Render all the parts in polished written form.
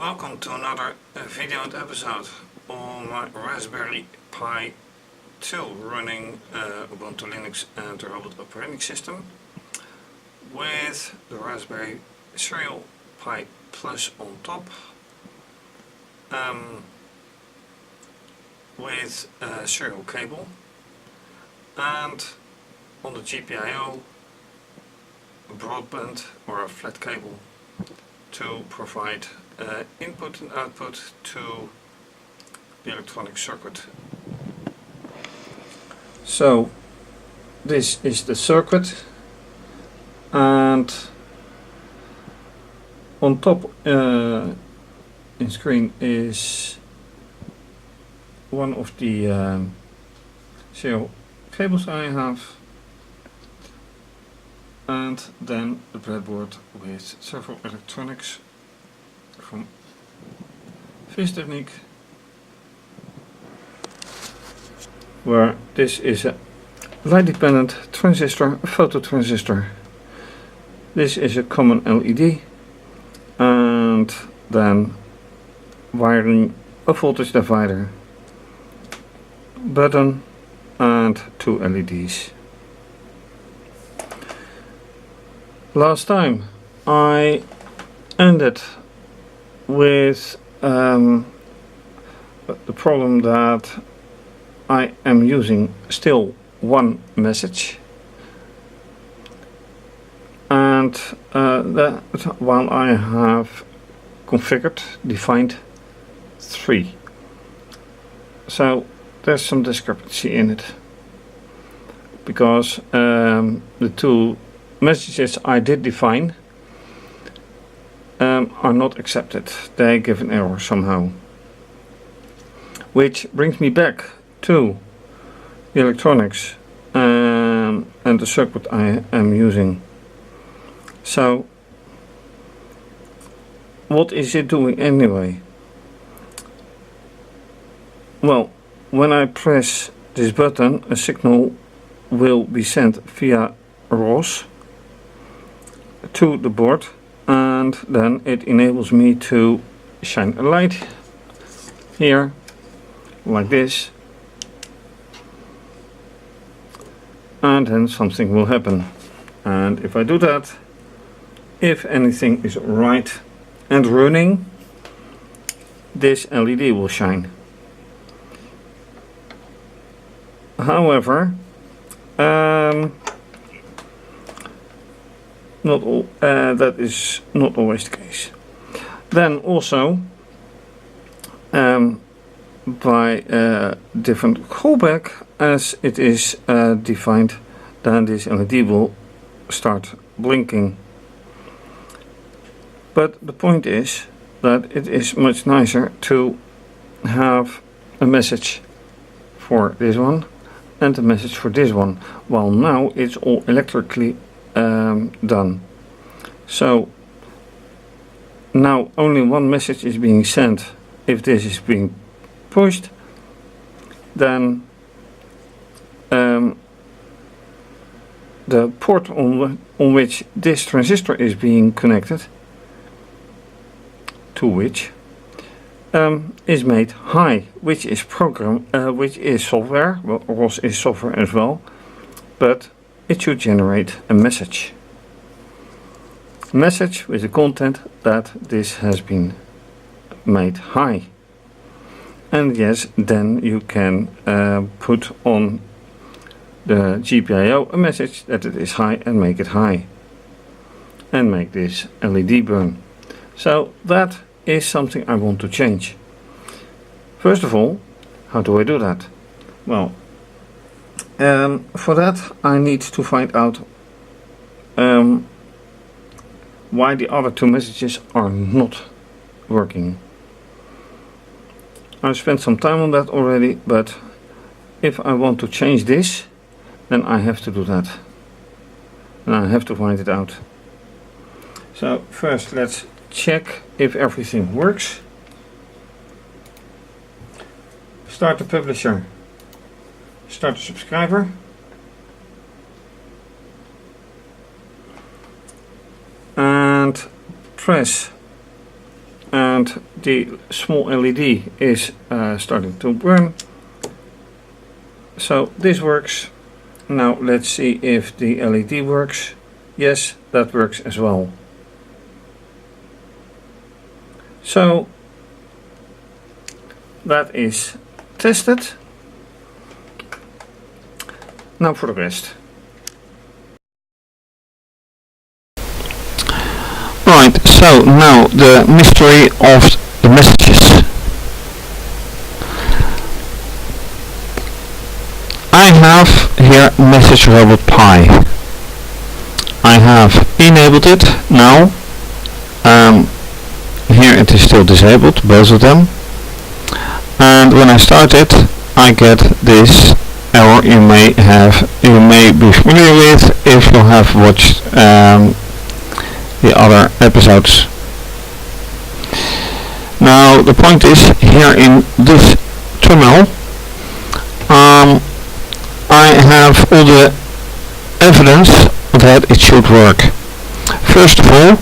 Welcome to another video and episode on my Raspberry Pi 2 running Ubuntu Linux and the Robot operating system with the Raspberry Serial Pi Plus on top, with a serial cable, and on the GPIO a broadband or a flat cable to provide input and output to the electronic circuit. So this is the circuit, and on top in screen is one of the serial cables I have, and then the breadboard with several electronics from fischertechnik, where this is a light dependent transistor, a photo-transistor. This is a common LED, and then wiring a voltage divider, button, and two LEDs. Last time I ended with the problem that I am using still one message, and that while I have defined 3. So there's some discrepancy in it, because the two messages I did define are not accepted. They give an error somehow, which brings me back to the electronics and the circuit I am using. So what is it doing anyway? Well, when I press this button, a signal will be sent via ROS to the board, and then it enables me to shine a light here like this, and then something will happen. And if I do that, if anything is right and running, this LED will shine. However, not all, that is not always the case. Then also, by different callback, as it is defined, then this LED will start blinking. But the point is that it is much nicer to have a message for this one and a message for this one, while now it's all electrically done. So now only one message is being sent. If this is being pushed, then the port on which this transistor is being connected to which is made high, which is which is software. Well, ROS is software as well, but it should generate a message with the content that this has been made high. And yes, then you can put on the GPIO a message that it is high and make it high, and make this LED burn. So that is something I want to change. First of all, how do I do that? Well, for that I need to find out why the other two messages are not working. I've spent some time on that already, but if I want to change this, then I have to do that, and I have to find it out. So first let's check if everything works. Start the publisher, start the subscriber, and press and the small LED is starting to burn. So this works. Now let's see if the LED works. Yes, that works as well. So that is tested. Now for the rest. Right, so now the mystery of the messages. I have here message robot Pi. I have enabled it now. Here it is still disabled, both of them. And when I start it, I get this error you may be familiar with if you have watched the other episodes. Now the point is, here in this terminal I have all the evidence that it should work. First of all,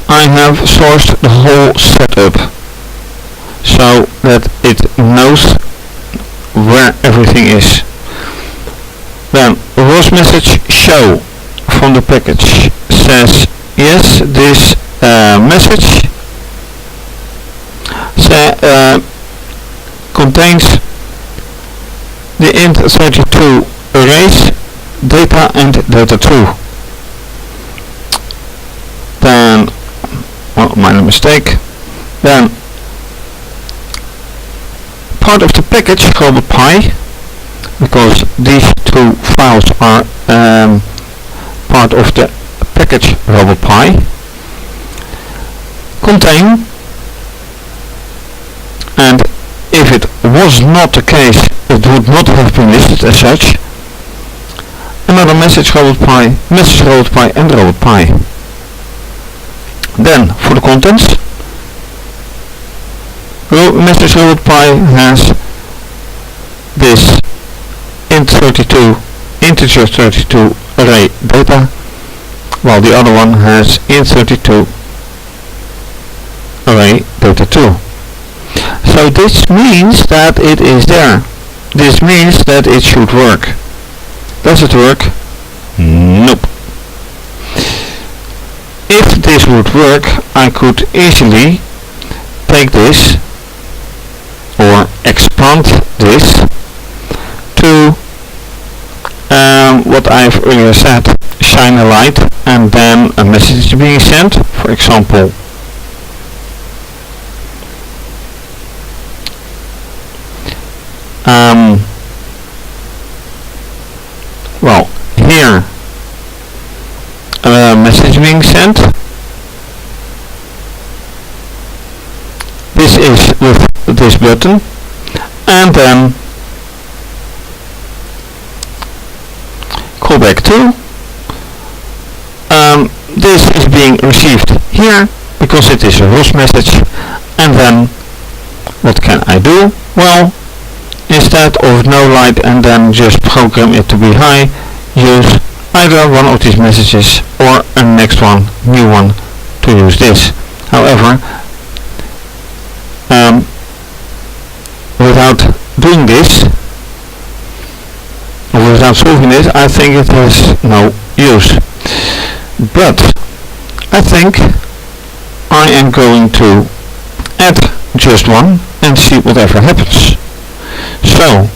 I have sourced the whole setup so that it knows where everything is. Then ROS message show from the package says yes, this message contains the int32 arrays, data and data2. Then, oh, minor mistake. Then part of the package RaspberryPi, because these two files are part of the package RaspberryPi, contain, and if it was not the case, it would not have been listed as such, another message RaspberryPi, and RaspberryPi. Then for the contents, message RaspberryPi has this int32 integer 32 array data, while the other one has int32 array data2. So this means that it is there. This means that it should work. Does it work? Nope. If this would work, I could easily take this or expand this to what I've earlier said, shine a light and then a message is being sent, for example. Well, here a message being sent. This is with this button, and then call back to. This is being received here because it is a ROS message, and then what can I do? Well, instead of no light and then just program it to be high, use either one of these messages or a next one, new one, to use this. However, without doing this, or without solving this, I think it has no use. But I think I am going to add just one and see whatever happens. So,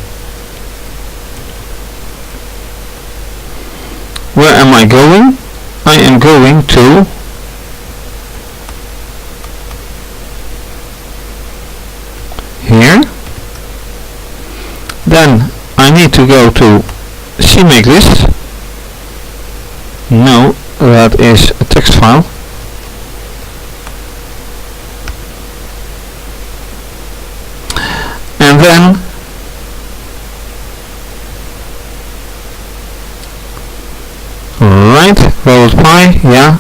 where am I going? I am going to here. Then I need to go to CMake list. No, that is a text file. And then right, RaspberryPi, yeah.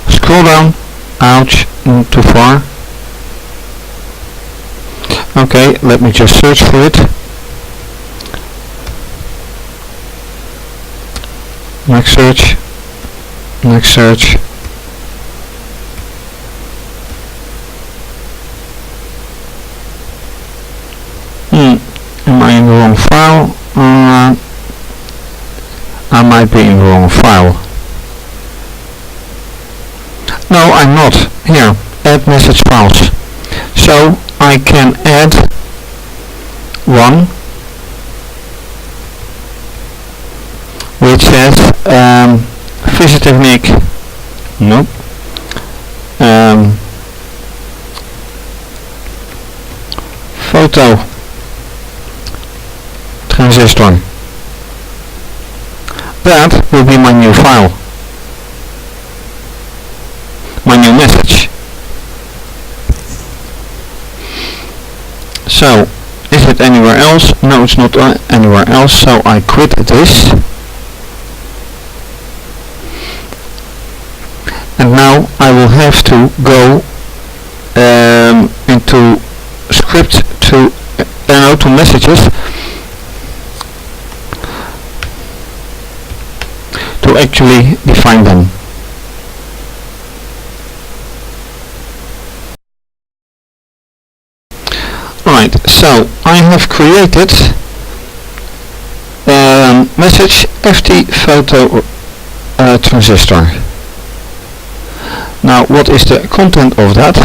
Scroll down. Ouch, too far. Okay, let me just search for it. next search, next search. Am I in the wrong file? I might be in the wrong file. No, I'm not. Here, add message files. So I can add one which says fischertechnik. Nope. Photo-transistor. That will be my new file, my new message. So, is it anywhere else? No, it's not anywhere else, so I quit this. And now I will have to go into script to messages to actually define them. Right, so I have created message FT photo transistor. Now, what is the content of that?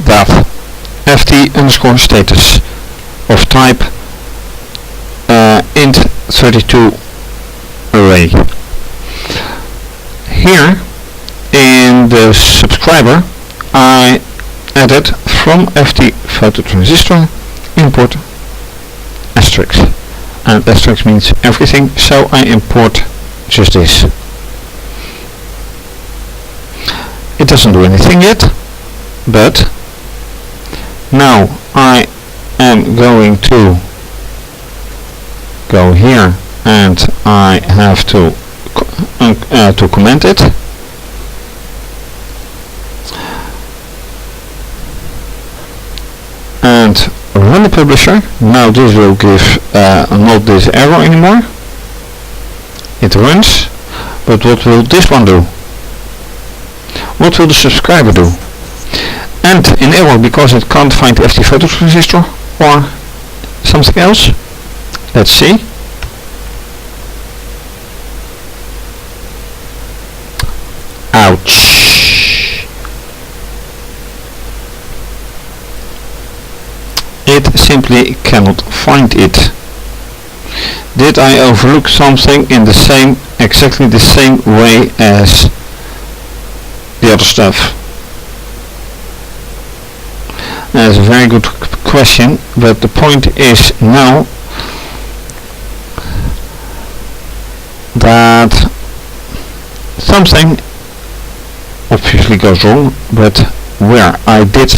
That FT underscore status of type int32 array. Here in the subscriber I added from FT photo transistor import asterisk, and asterisk means everything, so I import just this. It doesn't do anything yet, but now I am going to go here and I have to comment it. And run the publisher. Now this will give not this error anymore. It runs, but what will this one do? What will the subscriber do? And in error because it can't find FT photo transistor or something else. Let's see. Ouch. It simply cannot find it. Did I overlook something in the same, exactly the same way as the other stuff? That's a very good question, but the point is now that something obviously goes wrong, but where I did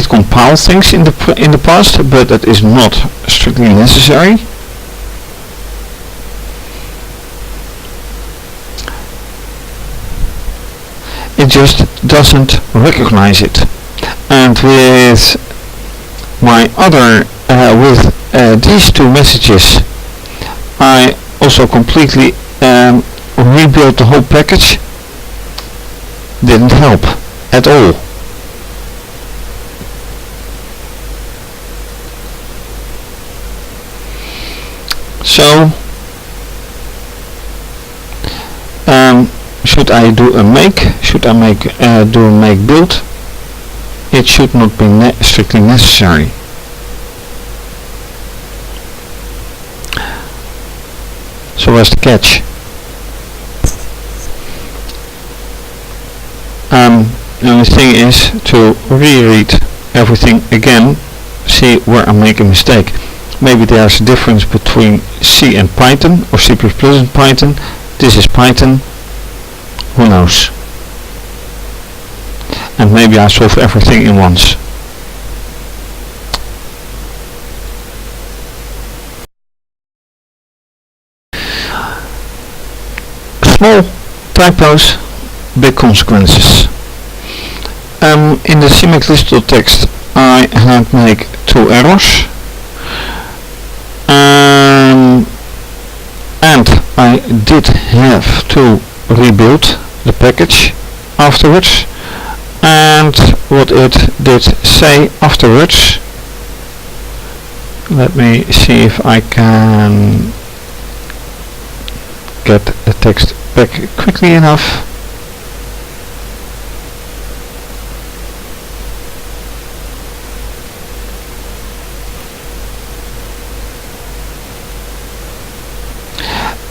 compile things in the past, but that is not strictly necessary. It just doesn't recognize it. And with my other with these two messages I also completely rebuilt the whole package. Didn't help at all. So should I do a make? Should I do a make build? It should not be strictly necessary. So where's the catch? The only thing is to reread everything again, see where I make a mistake. Maybe there's a difference between C and Python, or C++ and Python. This is Python. Who knows? And maybe I solve everything in once. Small typos, big consequences. in the CMake digital text I had make 2 errors, and I did have to rebuild the package afterwards, and what it did say afterwards, let me see if I can get the text back quickly enough.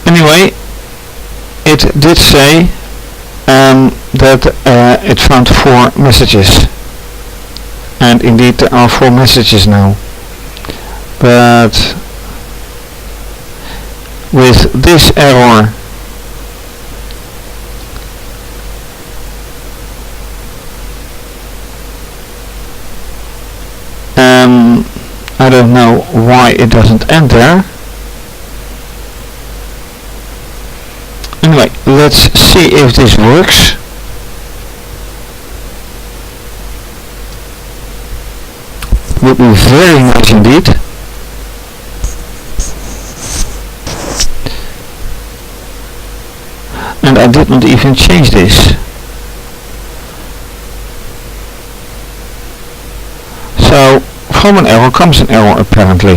Anyway, it did say that it found 4 messages, and indeed there are 4 messages now, but with this error I don't know why it doesn't end there. Anyway, let's see if this works. Would be very nice indeed. And I did not even change this. So from an error comes an error apparently.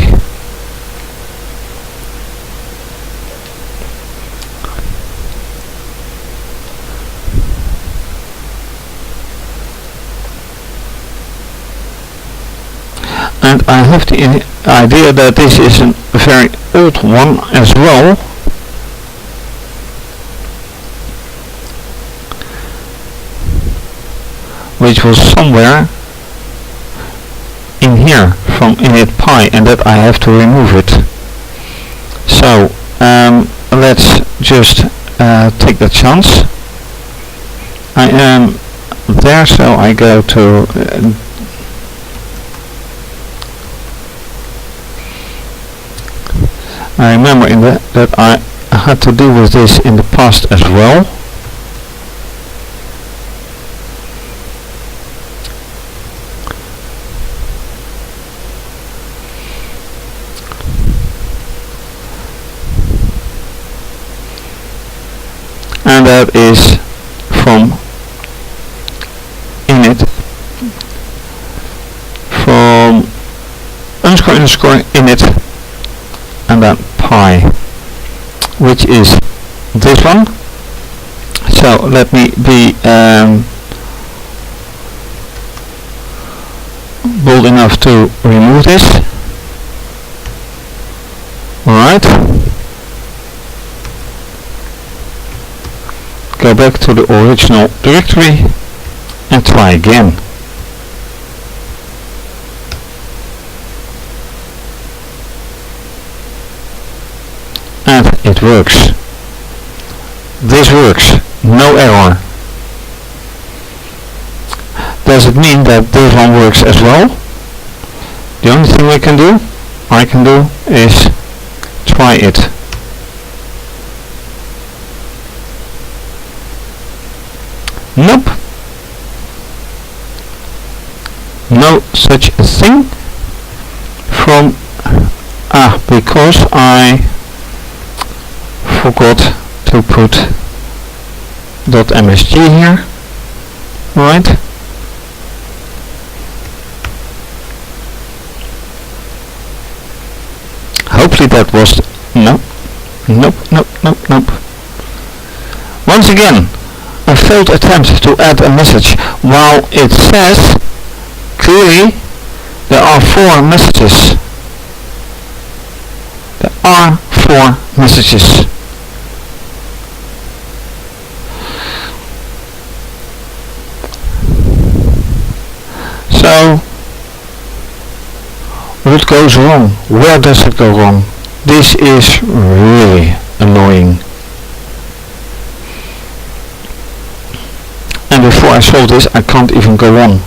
And I have the idea that this is a very old one as well. Which was somewhere in here from init.py, and that I have to remove it. So let's just take the chance. I am there, so I go to I remember that I had to deal with this in the past as well. And that is from init, from underscore init, and then pi, which is this one. So let me be bold enough to remove this. Alright, go back to the original directory and try again. And it works. This works. No error. Does it mean that this one works as well? The only thing I can do is try it. Nope. No such thing from because I forgot to put .msg here, right? Hopefully that was nope. Once again, a failed attempt to add a message, while it says clearly there are 4 messages. There are 4 messages. So what goes wrong? Where does it go wrong? This is really annoying. And before I solve this, I can't even go on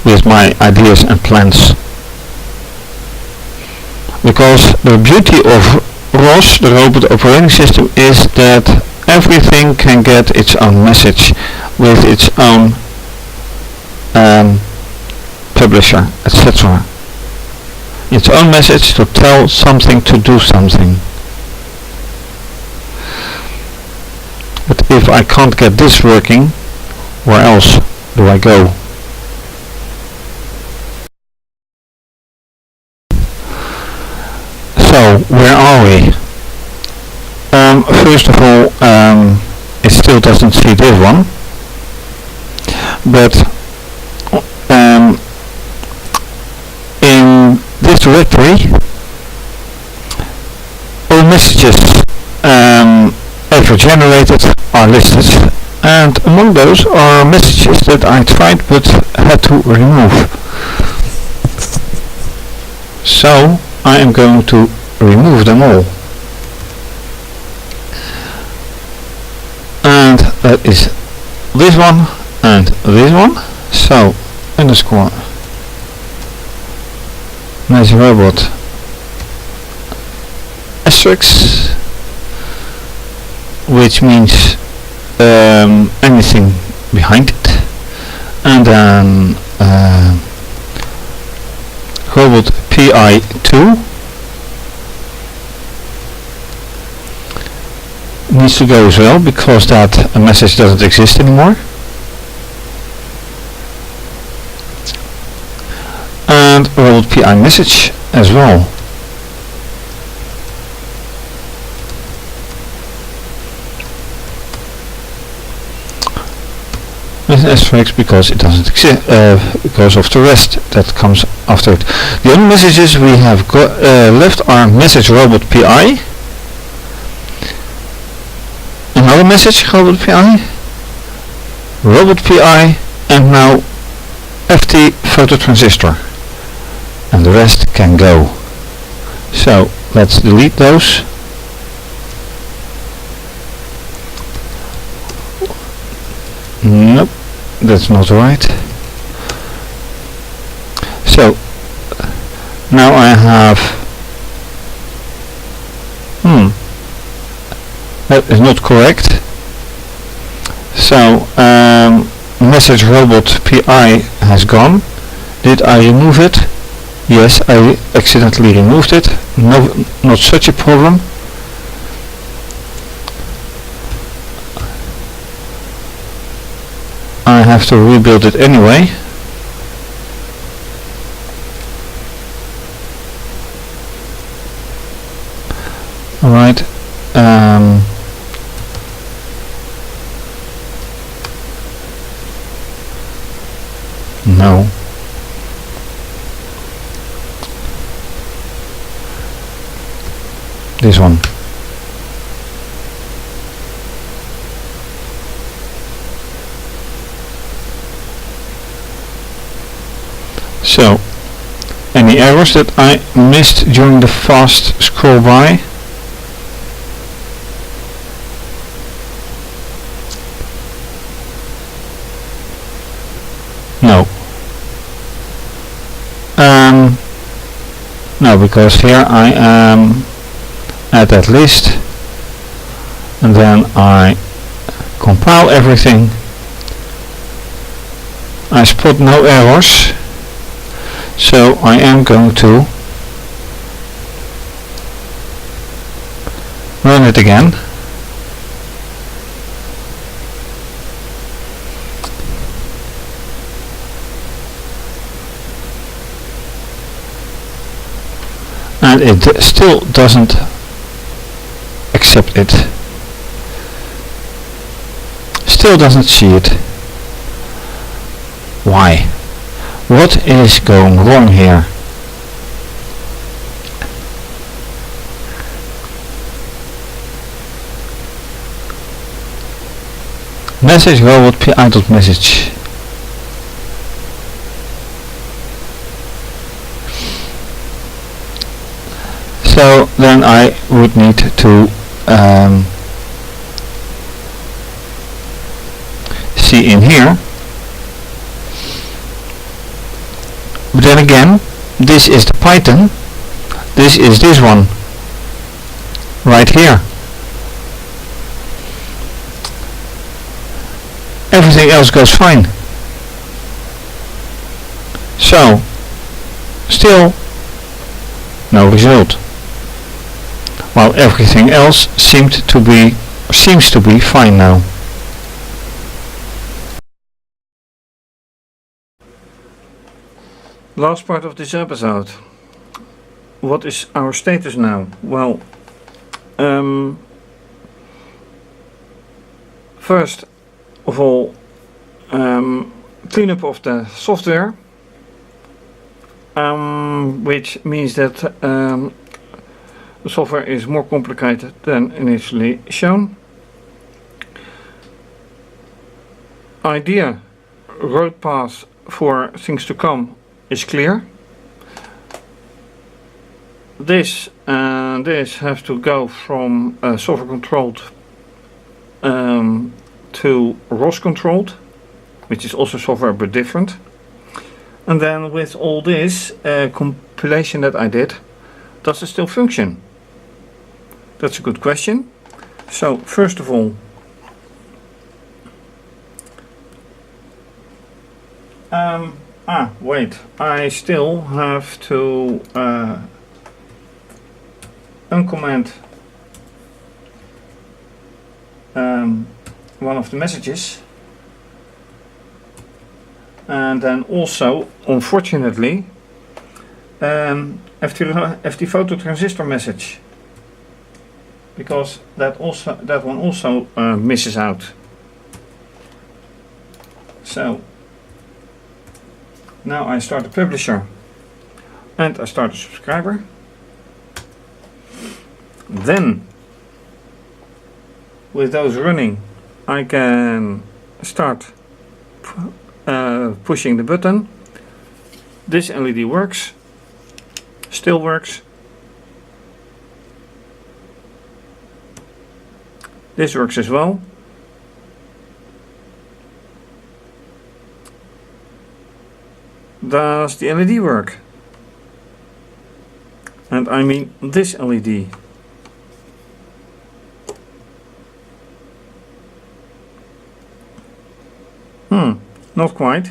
with my ideas and plans. Because the beauty of ROS, the robot operating system, is that everything can get its own message with its own publisher, etc. Its own message to tell something to do something. But if I can't get this working, where else do I go? So, where are we? First of all, it still doesn't see this one, but in this directory, all messages ever generated are listed, and among those are messages that I tried but had to remove. So I am going to remove them all. And that is this one and this one. So underscore robot asterisk, which means anything behind it, and then robot Pi2 needs to go as well, because that message doesn't exist anymore. And robot Pi message as well. With an asterisk because it doesn't exist, because of the rest that comes after it. The only messages we have left are message robot Pi, another message robot Pi, and now FT photo-transistor, and the rest can go. So let's delete those. Nope, that's not right. So now I have that is not correct. So message robot Pi has gone. Did I remove it? Yes, I accidentally removed it. No, not such a problem. I have to rebuild it anyway. Alright. No. This one. So, any errors that I missed during the fast scroll by? No. No, because here I am at that list, and then I compile everything. I spot no errors. So I am going to run it again. And it still doesn't accept it. Still doesn't see it. Why? What is going wrong here? Message robot Pi.message. So then I would need to see in here. But then again, this is the Python, this is this one, right here. Everything else goes fine. So, still no result. While everything else seems to be fine now. Last part of this episode. What is our status now? Well, first of all, cleanup of the software, which means that the software is more complicated than initially shown. Idea, road path for things to come is clear. This and this have to go from software controlled to ROS controlled, which is also software but different. And then with all this compilation that I did, does it still function? That's a good question. So first of all, wait, I still have to uncomment one of the messages, and then also, unfortunately, FT photo-transistor message, because that one also misses out. So now I start a publisher and I start a subscriber. Then with those running, I can start pushing the button. This LED works, still works. This works as well. Does the LED work? And I mean this LED. Not quite.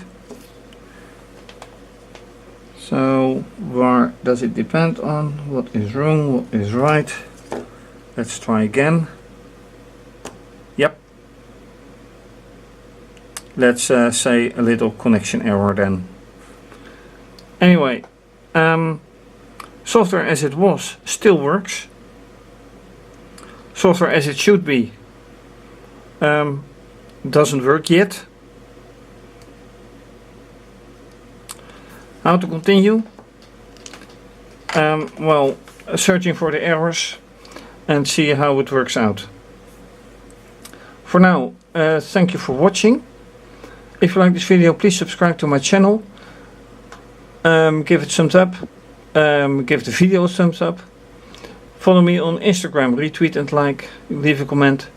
So where does it depend on? What is wrong? What is right? Let's try again. Yep. Let's say a little connection error then. Anyway, software as it was still works. Software as it should be doesn't work yet. How to continue? Well, searching for the errors and see how it works out. For now, thank you for watching. If you like this video, please subscribe to my channel. Give it a thumbs up. Give the video a thumbs up. Follow me on Instagram, retweet and like, leave a comment.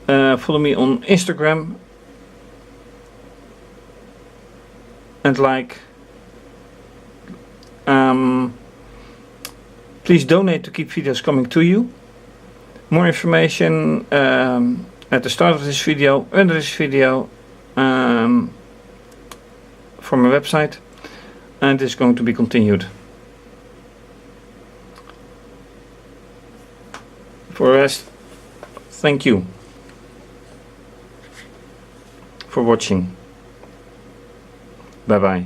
Follow me on Instagram and like. Please donate to keep videos coming to you. More information at the start of this video, under this video, from my website, and it's going to be continued. For the rest, thank you for watching. Bye bye.